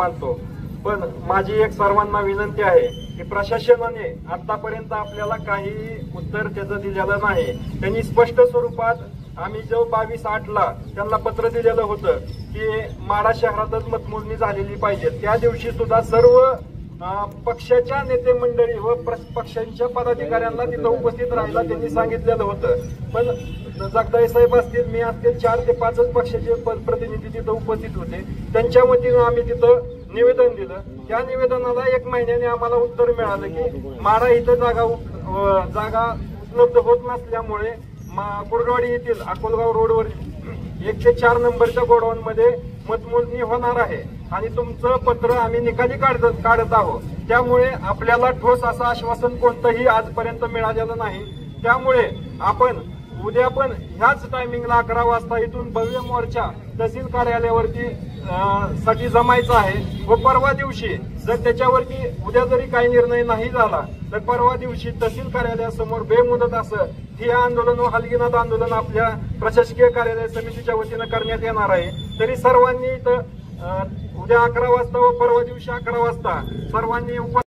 मानतो, पण माझी एक सर्वांना विनंती आहे की प्रशासनाने आतापर्यंत आपल्याला काही उत्तर त्याचं दिलेलं नाही। त्यांनी स्पष्ट स्वरूपात आम्ही जो 22/8 त्यांना पत्र दिलेलं होतं की माढा शहरातच मतमोजणी झालेली पाहिजे। त्या दिवशी सुद्धा सर्व पक्षाच्या नेते मंडळी व पक्षांच्या पदाधिकाऱ्यांना तिथं उपस्थित राहायला त्यांनी सांगितलेलं होतं, पण जगदाळे साहेब असतील, मी असतील, 4 ते 5 पक्षाचे प्रतिनिधी तिथं उपस्थित होते। त्यांच्या वतीनं आम्ही तिथं निवेदन दिलं। त्या निवेदनाला 1 महिन्याने आम्हाला उत्तर मिळालं की माढा इथं जागा उपलब्ध होत नसल्यामुळे कुर्डवाडी येथील अकोलगाव रोडवर 104 नंबरच्या गोडाऊन मध्ये मतमोजणी होणार आहे आणि तुमचं पत्र आम्ही निकाली काढत आहोत। त्यामुळे आपल्याला ठोस असं आश्वासन कोणतंही आजपर्यंत मिळालेलं नाही। त्यामुळे आपण उद्या पण ह्याच टायमिंगला 11 वाजता इथून भव्य मोर्चा तहसील कार्यालयावरती साठी जमायचा आहे व परवा दिवशी जर त्याच्यावरती उद्या जरी काही निर्णय नाही झाला तर परवा दिवशी तहसील कार्यालयासमोर बेमुदत असं ठिय्या आंदोलन व हलगीनाथ आंदोलन आपल्या प्रशासकीय कार्यालय समितीच्या वतीनं करण्यात येणार आहे। तरी सर्वांनी इथं उद्या 11 वाजता व परवा दिवशी 11 वाजता सर्वांनी